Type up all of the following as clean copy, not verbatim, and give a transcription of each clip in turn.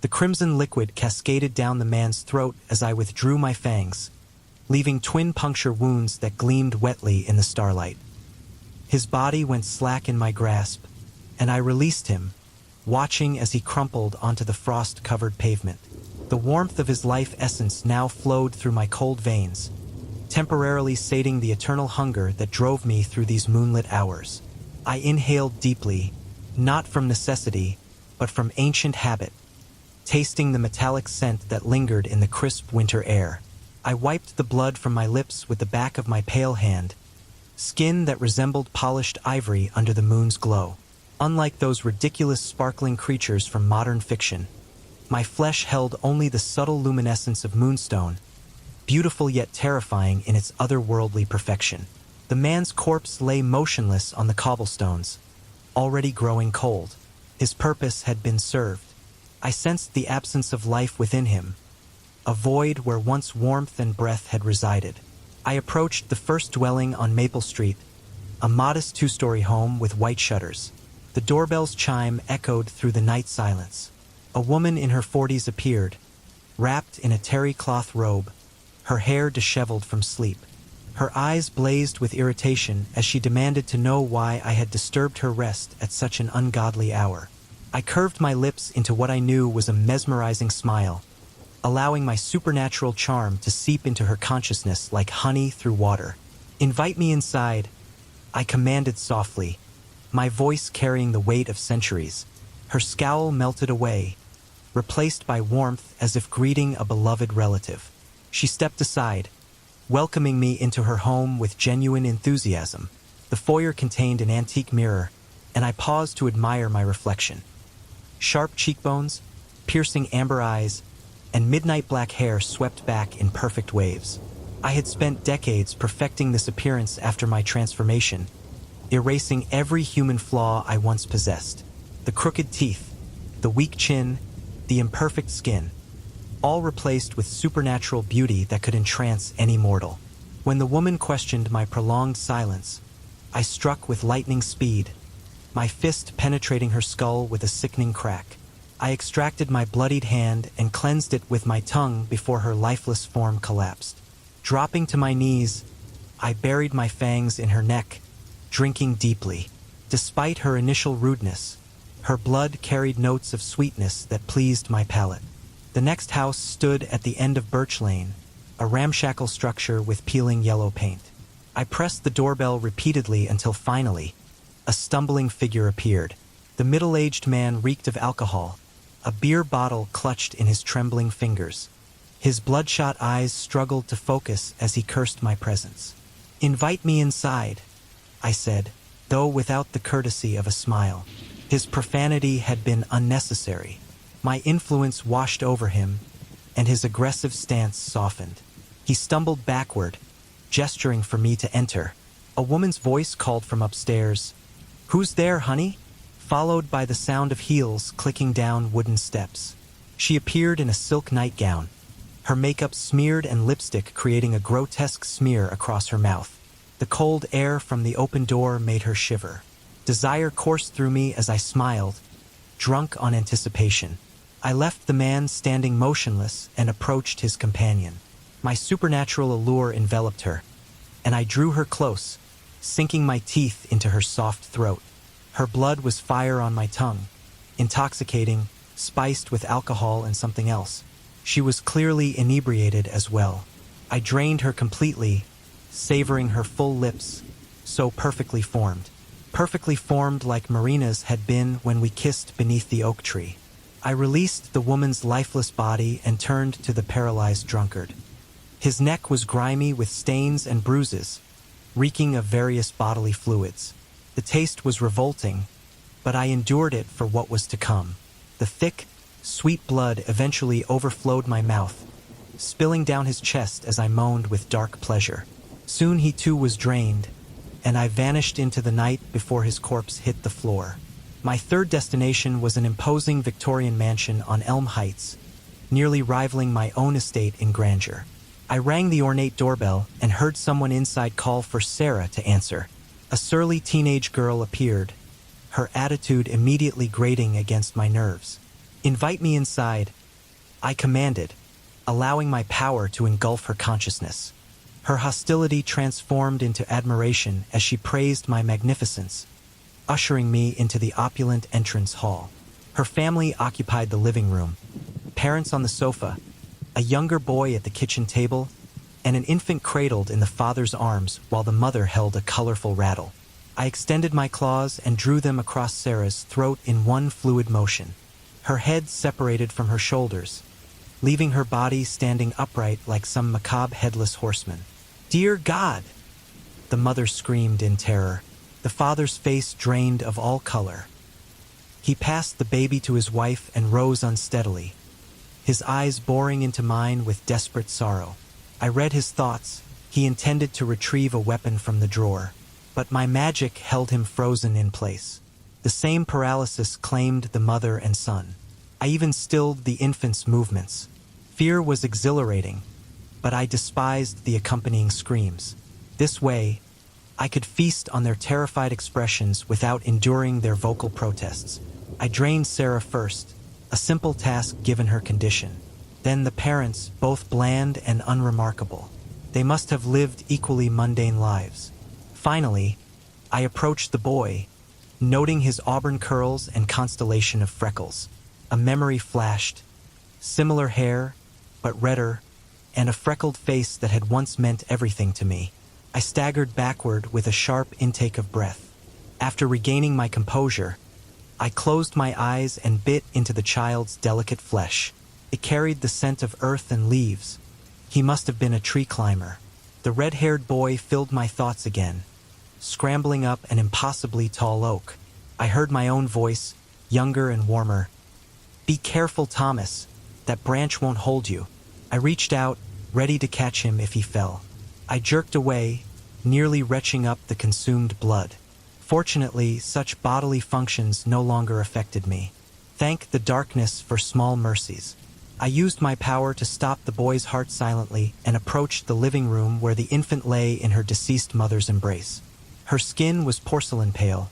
The crimson liquid cascaded down the man's throat as I withdrew my fangs, leaving twin puncture wounds that gleamed wetly in the starlight. His body went slack in my grasp, and I released him, watching as he crumpled onto the frost-covered pavement. The warmth of his life essence now flowed through my cold veins, temporarily sating the eternal hunger that drove me through these moonlit hours. I inhaled deeply, not from necessity, but from ancient habit, tasting the metallic scent that lingered in the crisp winter air. I wiped the blood from my lips with the back of my pale hand, skin that resembled polished ivory under the moon's glow. Unlike those ridiculous sparkling creatures from modern fiction, my flesh held only the subtle luminescence of moonstone, beautiful yet terrifying in its otherworldly perfection. The man's corpse lay motionless on the cobblestones, already growing cold. His purpose had been served. I sensed the absence of life within him, a void where once warmth and breath had resided. I approached the first dwelling on Maple Street, a modest two-story home with white shutters. The doorbell's chime echoed through the night silence. A woman in her 40s appeared, wrapped in a terry cloth robe, her hair disheveled from sleep. Her eyes blazed with irritation as she demanded to know why I had disturbed her rest at such an ungodly hour. I curved my lips into what I knew was a mesmerizing smile, allowing my supernatural charm to seep into her consciousness like honey through water. "Invite me inside," I commanded softly, my voice carrying the weight of centuries. Her scowl melted away, replaced by warmth as if greeting a beloved relative. She stepped aside, welcoming me into her home with genuine enthusiasm. The foyer contained an antique mirror, and I paused to admire my reflection. Sharp cheekbones, piercing amber eyes, and midnight black hair swept back in perfect waves. I had spent decades perfecting this appearance after my transformation, erasing every human flaw I once possessed. The crooked teeth, the weak chin, the imperfect skin, all replaced with supernatural beauty that could entrance any mortal. When the woman questioned my prolonged silence, I struck with lightning speed, my fist penetrating her skull with a sickening crack. I extracted my bloodied hand and cleansed it with my tongue before her lifeless form collapsed. Dropping to my knees, I buried my fangs in her neck, drinking deeply. Despite her initial rudeness, her blood carried notes of sweetness that pleased my palate. The next house stood at the end of Birch Lane, a ramshackle structure with peeling yellow paint. I pressed the doorbell repeatedly until finally, a stumbling figure appeared. The middle-aged man reeked of alcohol, a beer bottle clutched in his trembling fingers. His bloodshot eyes struggled to focus as he cursed my presence. "Invite me inside," I said, though without the courtesy of a smile. His profanity had been unnecessary. My influence washed over him, and his aggressive stance softened. He stumbled backward, gesturing for me to enter. A woman's voice called from upstairs, "Who's there, honey?" followed by the sound of heels clicking down wooden steps. She appeared in a silk nightgown, her makeup smeared and lipstick creating a grotesque smear across her mouth. The cold air from the open door made her shiver. Desire coursed through me as I smiled, drunk on anticipation. I left the man standing motionless and approached his companion. My supernatural allure enveloped her, and I drew her close, sinking my teeth into her soft throat. Her blood was fire on my tongue, intoxicating, spiced with alcohol and something else. She was clearly inebriated as well. I drained her completely, savoring her full lips, so perfectly formed like Marina's had been when we kissed beneath the oak tree. I released the woman's lifeless body and turned to the paralyzed drunkard. His neck was grimy with stains and bruises, reeking of various bodily fluids. The taste was revolting, but I endured it for what was to come. The thick, sweet blood eventually overflowed my mouth, spilling down his chest as I moaned with dark pleasure. Soon he too was drained, and I vanished into the night before his corpse hit the floor. My third destination was an imposing Victorian mansion on Elm Heights, nearly rivaling my own estate in grandeur. I rang the ornate doorbell and heard someone inside call for Sarah to answer. A surly teenage girl appeared, her attitude immediately grating against my nerves. Invite me inside, I commanded, allowing my power to engulf her consciousness. Her hostility transformed into admiration as she praised my magnificence, ushering me into the opulent entrance hall. Her family occupied the living room, parents on the sofa, a younger boy at the kitchen table, and an infant cradled in the father's arms while the mother held a colorful rattle. I extended my claws and drew them across Sarah's throat in one fluid motion. Her head separated from her shoulders, leaving her body standing upright like some macabre headless horseman. "Dear God!" the mother screamed in terror, the father's face drained of all color. He passed the baby to his wife and rose unsteadily, his eyes boring into mine with desperate sorrow. I read his thoughts. He intended to retrieve a weapon from the drawer, but my magic held him frozen in place. The same paralysis claimed the mother and son. I even stilled the infant's movements. Fear was exhilarating, but I despised the accompanying screams. This way, I could feast on their terrified expressions without enduring their vocal protests. I drained Sarah first, a simple task given her condition. Then the parents, both bland and unremarkable. They must have lived equally mundane lives. Finally, I approached the boy, noting his auburn curls and constellation of freckles. A memory flashed. Similar hair, but redder, and a freckled face that had once meant everything to me. I staggered backward with a sharp intake of breath. After regaining my composure, I closed my eyes and bit into the child's delicate flesh. It carried the scent of earth and leaves. He must have been a tree climber. The red-haired boy filled my thoughts again, scrambling up an impossibly tall oak. I heard my own voice, younger and warmer. "Be careful, Thomas. That branch won't hold you." I reached out, ready to catch him if he fell. I jerked away, nearly retching up the consumed blood. Fortunately, such bodily functions no longer affected me. Thank the darkness for small mercies. I used my power to stop the boy's heart silently and approached the living room where the infant lay in her deceased mother's embrace. Her skin was porcelain pale,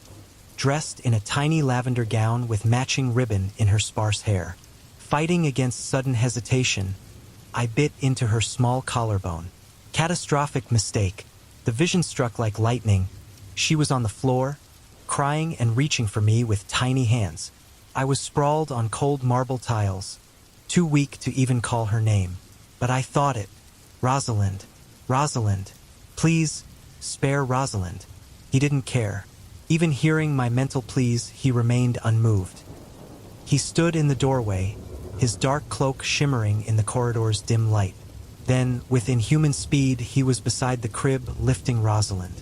dressed in a tiny lavender gown with matching ribbon in her sparse hair. Fighting against sudden hesitation, I bit into her small collarbone. Catastrophic mistake. The vision struck like lightning. She was on the floor, crying and reaching for me with tiny hands. I was sprawled on cold marble tiles, too weak to even call her name. But I thought it. "Rosalind, Rosalind, please, spare Rosalind." He didn't care. Even hearing my mental pleas, he remained unmoved. He stood in the doorway, his dark cloak shimmering in the corridor's dim light. Then, with inhuman speed, he was beside the crib, lifting Rosalind.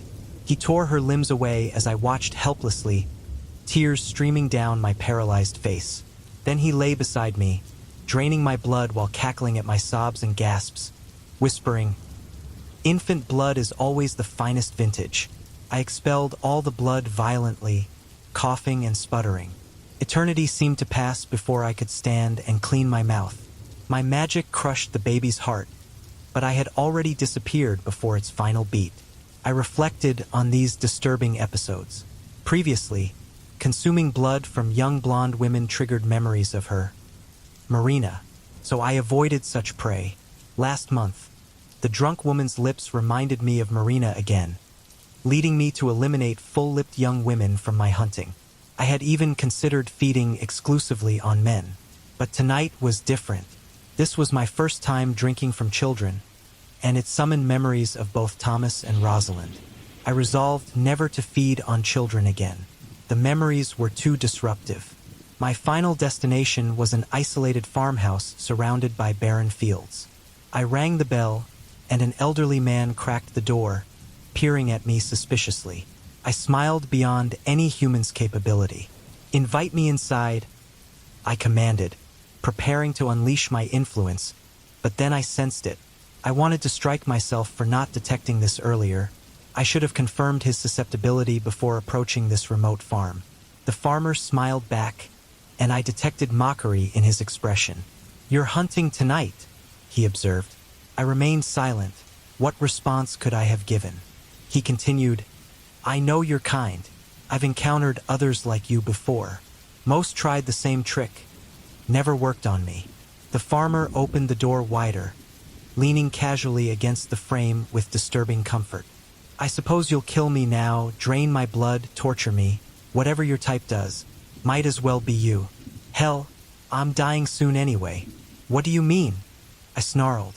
He tore her limbs away as I watched helplessly, tears streaming down my paralyzed face. Then he lay beside me, draining my blood while cackling at my sobs and gasps, whispering, "Infant blood is always the finest vintage." I expelled all the blood violently, coughing and sputtering. Eternity seemed to pass before I could stand and clean my mouth. My magic crushed the baby's heart, but I had already disappeared before its final beat. I reflected on these disturbing episodes. Previously, consuming blood from young blonde women triggered memories of her, Marina, so I avoided such prey. Last month, the drunk woman's lips reminded me of Marina again, leading me to eliminate full-lipped young women from my hunting. I had even considered feeding exclusively on men. But tonight was different. This was my first time drinking from children, and it summoned memories of both Thomas and Rosalind. I resolved never to feed on children again. The memories were too disruptive. My final destination was an isolated farmhouse surrounded by barren fields. I rang the bell, and an elderly man cracked the door, peering at me suspiciously. I smiled beyond any human's capability. "Invite me inside," I commanded, preparing to unleash my influence, but then I sensed it. I wanted to strike myself for not detecting this earlier. I should have confirmed his susceptibility before approaching this remote farm. The farmer smiled back, and I detected mockery in his expression. "You're hunting tonight," he observed. I remained silent. What response could I have given? He continued, "I know you're kind. I've encountered others like you before. Most tried the same trick. never worked on me. The farmer opened the door wider, leaning casually against the frame with disturbing comfort. I suppose you'll kill me now, drain my blood, torture me, whatever your type does. Might as well be you. Hell, I'm dying soon anyway. What do you mean? I snarled.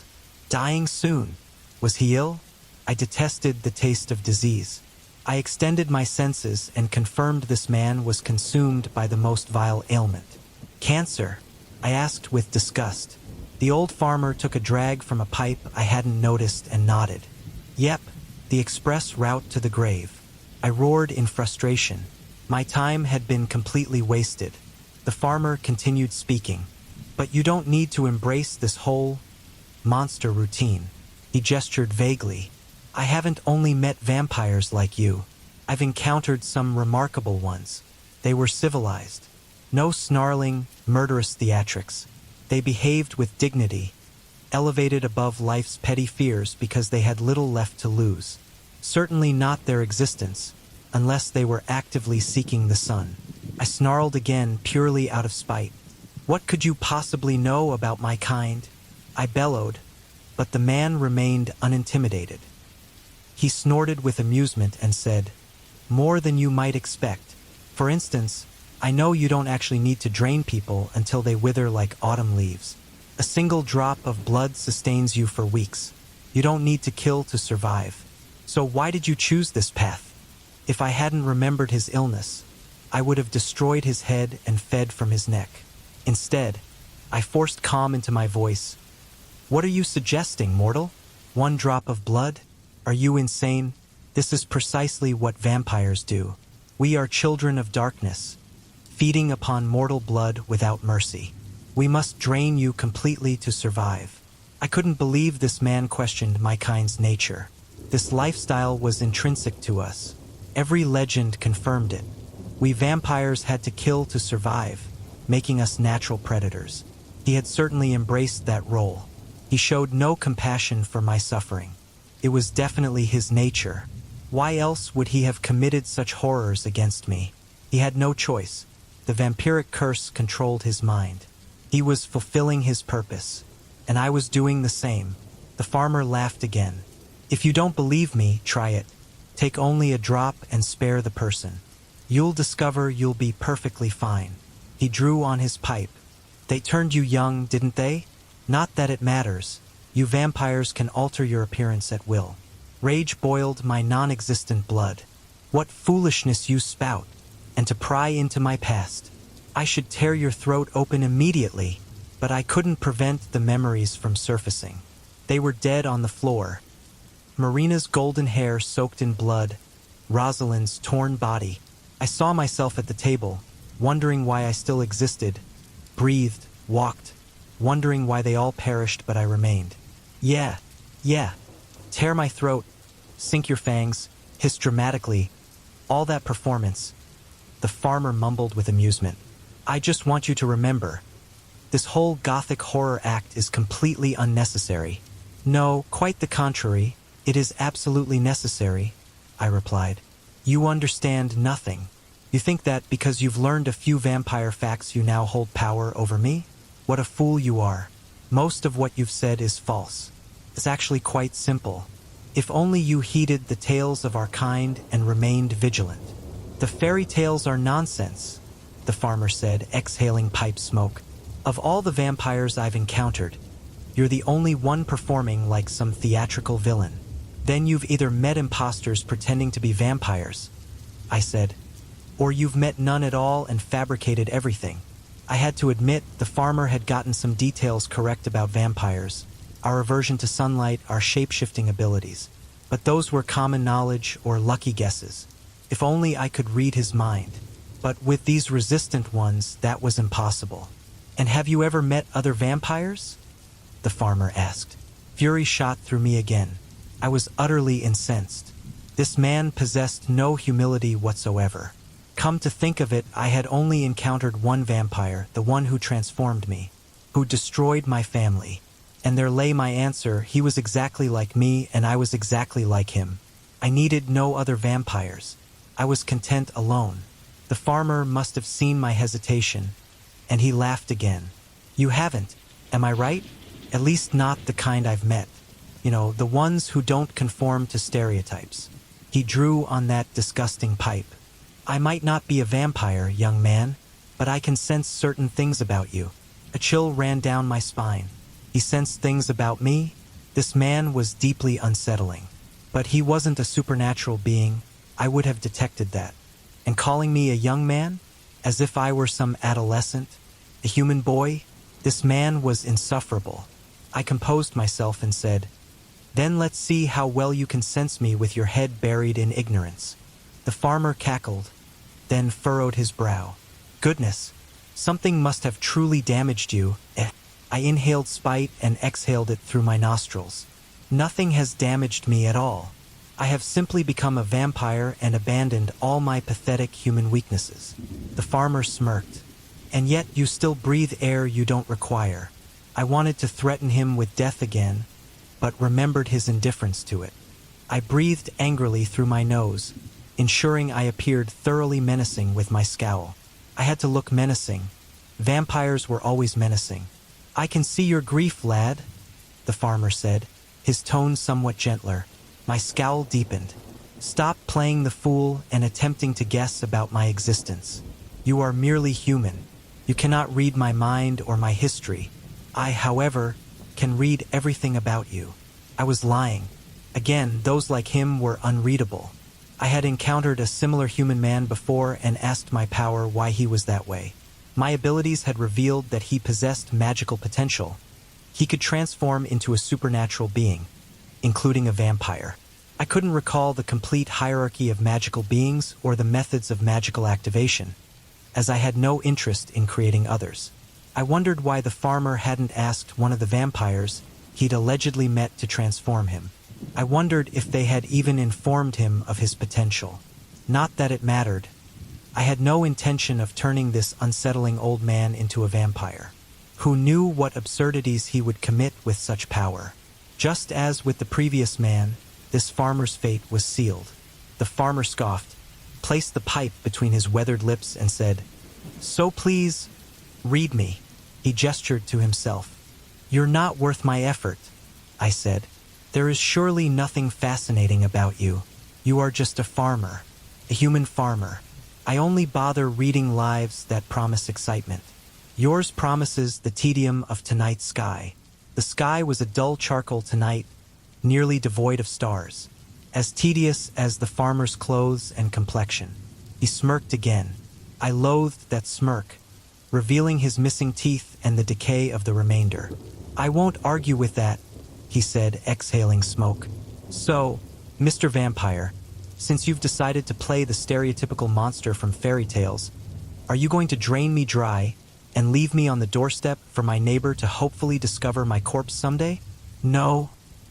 Dying soon? Was he ill? I detested the taste of disease. I extended my senses and confirmed this man was consumed by the most vile ailment. Cancer? I asked with disgust. The old farmer took a drag from a pipe I hadn't noticed and nodded. Yep, the express route to the grave. I roared in frustration. My time had been completely wasted. The farmer continued speaking. But you don't need to embrace this whole monster routine. He gestured vaguely. I haven't only met vampires like you. I've encountered some remarkable ones. They were civilized. No snarling, murderous theatrics. They behaved with dignity, elevated above life's petty fears because they had little left to lose. Certainly not their existence, unless they were actively seeking the sun. I snarled again, purely out of spite. What could you possibly know about my kind? I bellowed, but the man remained unintimidated. He snorted with amusement and said, More than you might expect. For instance, I know you don't actually need to drain people until they wither like autumn leaves. A single drop of blood sustains you for weeks. You don't need to kill to survive. So why did you choose this path? If I hadn't remembered his illness, I would have destroyed his head and fed from his neck. Instead, I forced calm into my voice. What are you suggesting, mortal? 1 drop of blood? Are you insane? This is precisely what vampires do. We are children of darkness, feeding upon mortal blood without mercy. We must drain you completely to survive. I couldn't believe this man questioned my kind's nature. This lifestyle was intrinsic to us. Every legend confirmed it. We vampires had to kill to survive, making us natural predators. He had certainly embraced that role. He showed no compassion for my suffering. It was definitely his nature. Why else would he have committed such horrors against me? He had no choice. The vampiric curse controlled his mind. He was fulfilling his purpose, and I was doing the same. The farmer laughed again. If you don't believe me, try it. Take only a drop and spare the person. You'll discover you'll be perfectly fine. He drew on his pipe. They turned you young, didn't they? Not that it matters. You vampires can alter your appearance at will. Rage boiled my non-existent blood. What foolishness you spout, and to pry into my past. I should tear your throat open immediately, but I couldn't prevent the memories from surfacing. They were dead on the floor. Marina's golden hair soaked in blood, Rosalind's torn body. I saw myself at the table, wondering why I still existed, breathed, walked, wondering why they all perished but I remained. Yeah. Tear my throat, sink your fangs, hiss dramatically. All that performance. The farmer mumbled with amusement. I just want you to remember. This whole gothic horror act is completely unnecessary. No, quite the contrary. It is absolutely necessary, I replied. You understand nothing. You think that because you've learned a few vampire facts you now hold power over me? What a fool you are. Most of what you've said is false. It's actually quite simple. If only you heeded the tales of our kind and remained vigilant. The fairy tales are nonsense, the farmer said, exhaling pipe smoke. Of all the vampires I've encountered, you're the only one performing like some theatrical villain. Then you've either met imposters pretending to be vampires, I said, or you've met none at all and fabricated everything. I had to admit the farmer had gotten some details correct about vampires, our aversion to sunlight, our shape-shifting abilities. But those were common knowledge or lucky guesses. If only I could read his mind. But with these resistant ones, that was impossible. And have you ever met other vampires? The farmer asked. Fury shot through me again. I was utterly incensed. This man possessed no humility whatsoever. Come to think of it, I had only encountered one vampire, the one who transformed me, who destroyed my family. And there lay my answer. He was exactly like me, and I was exactly like him. I needed no other vampires. I was content alone. The farmer must have seen my hesitation, and he laughed again. You haven't, am I right? At least not the kind I've met. You know, the ones who don't conform to stereotypes. He drew on that disgusting pipe. I might not be a vampire, young man, but I can sense certain things about you. A chill ran down my spine. He sensed things about me? This man was deeply unsettling. But he wasn't a supernatural being. I would have detected that. And calling me a young man? As if I were some adolescent? A human boy? This man was insufferable. I composed myself and said, "Then let's see how well you can sense me with your head buried in ignorance." The farmer cackled, then furrowed his brow. "Goodness, something must have truly damaged you." I inhaled spite and exhaled it through my nostrils. "Nothing has damaged me at all. I have simply become a vampire and abandoned all my pathetic human weaknesses." The farmer smirked. "And yet you still breathe air you don't require." I wanted to threaten him with death again, but remembered his indifference to it. I breathed angrily through my nose, ensuring I appeared thoroughly menacing with my scowl. I had to look menacing. Vampires were always menacing. "I can see your grief, lad," the farmer said, his tone somewhat gentler. My scowl deepened. "Stop playing the fool and attempting to guess about my existence. You are merely human. You cannot read my mind or my history. I, however, can read everything about you." I was lying. Again, those like him were unreadable. I had encountered a similar human man before and asked my power why he was that way. My abilities had revealed that he possessed magical potential. He could transform into a supernatural being, including a vampire. I couldn't recall the complete hierarchy of magical beings or the methods of magical activation, as I had no interest in creating others. I wondered why the farmer hadn't asked one of the vampires he'd allegedly met to transform him. I wondered if they had even informed him of his potential. Not that it mattered. I had no intention of turning this unsettling old man into a vampire. Who knew what absurdities he would commit with such power? Just as with the previous man, this farmer's fate was sealed. The farmer scoffed, placed the pipe between his weathered lips and said, "So please, read me." He gestured to himself. "You're not worth my effort," I said. "There is surely nothing fascinating about you. You are just a farmer, a human farmer. I only bother reading lives that promise excitement. Yours promises the tedium of tonight's sky." The sky was a dull charcoal tonight, nearly devoid of stars, as tedious as the farmer's clothes and complexion. He smirked again. I loathed that smirk, revealing his missing teeth and the decay of the remainder. "I won't argue with that," he said, exhaling smoke. "So, Mr. Vampire, since you've decided to play the stereotypical monster from fairy tales, are you going to drain me dry and leave me on the doorstep for my neighbor to hopefully discover my corpse someday?" "No,"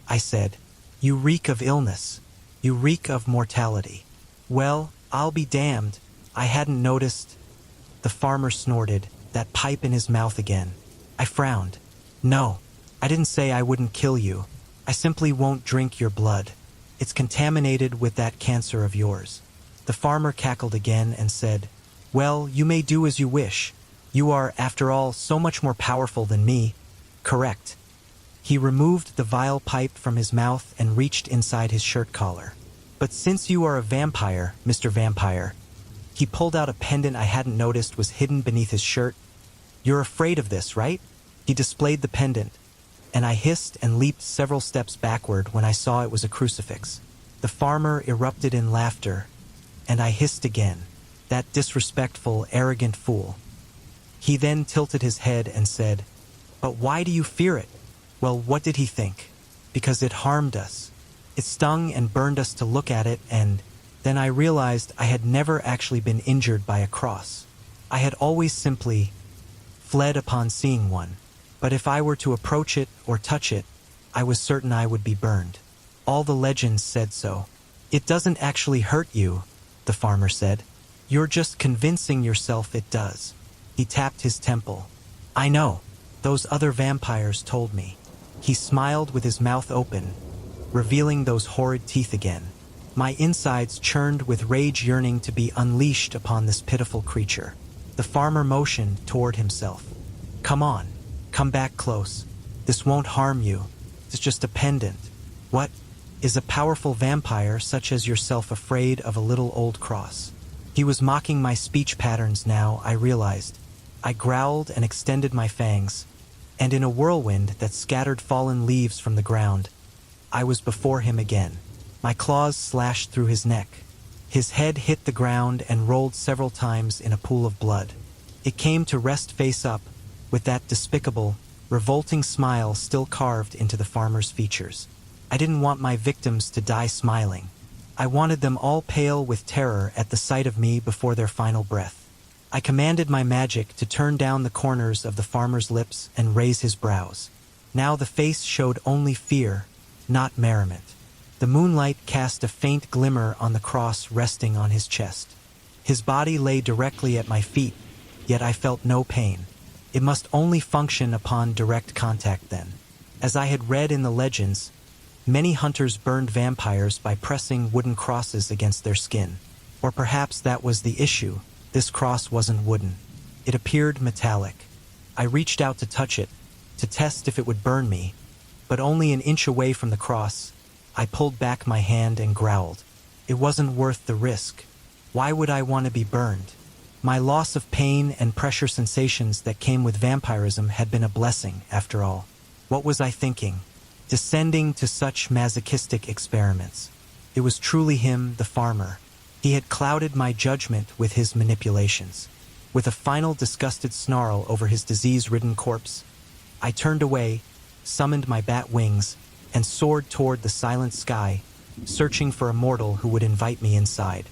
I said. "You reek of illness. You reek of mortality." "Well, I'll be damned. I hadn't noticed." The farmer snorted, that pipe in his mouth again. I frowned. "No, I didn't say I wouldn't kill you. I simply won't drink your blood. It's contaminated with that cancer of yours." The farmer cackled again and said, "Well, you may do as you wish. You are, after all, so much more powerful than me." "Correct." He removed the vile pipe from his mouth and reached inside his shirt collar. "But since you are a vampire, Mr. Vampire," he pulled out a pendant I hadn't noticed was hidden beneath his shirt. "You're afraid of this, right?" He displayed the pendant, and I hissed and leaped several steps backward when I saw it was a crucifix. The farmer erupted in laughter, and I hissed again. That disrespectful, arrogant fool. He then tilted his head and said, "But why do you fear it?" Well, what did he think? Because it harmed us. It stung and burned us to look at it, and then I realized I had never actually been injured by a cross. I had always simply fled upon seeing one. But if I were to approach it or touch it, I was certain I would be burned. All the legends said so. "It doesn't actually hurt you," the farmer said. "You're just convincing yourself it does." He tapped his temple. "I know. Those other vampires told me." He smiled with his mouth open, revealing those horrid teeth again. My insides churned with rage, yearning to be unleashed upon this pitiful creature. The farmer motioned toward himself. "Come on." Come back close. This won't harm you. It's just a pendant. What? Is a powerful vampire such as yourself afraid of a little old cross? He was mocking my speech patterns now, I realized. I growled and extended my fangs, and in a whirlwind that scattered fallen leaves from the ground, I was before him again. My claws slashed through his neck. His head hit the ground and rolled several times in a pool of blood. It came to rest face up, with that despicable, revolting smile still carved into the farmer's features. I didn't want my victims to die smiling. I wanted them all pale with terror at the sight of me before their final breath. I commanded my magic to turn down the corners of the farmer's lips and raise his brows. Now the face showed only fear, not merriment. The moonlight cast a faint glimmer on the cross resting on his chest. His body lay directly at my feet, yet I felt no pain. It must only function upon direct contact then. As I had read in the legends, many hunters burned vampires by pressing wooden crosses against their skin. Or perhaps that was the issue. This cross wasn't wooden. It appeared metallic. I reached out to touch it, to test if it would burn me, but only an inch away from the cross, I pulled back my hand and growled. It wasn't worth the risk. Why would I want to be burned? My loss of pain and pressure sensations that came with vampirism had been a blessing, after all. What was I thinking? Descending to such masochistic experiments. It was truly him, the farmer. He had clouded my judgment with his manipulations. With a final disgusted snarl over his disease-ridden corpse, I turned away, summoned my bat wings, and soared toward the silent sky, searching for a mortal who would invite me inside.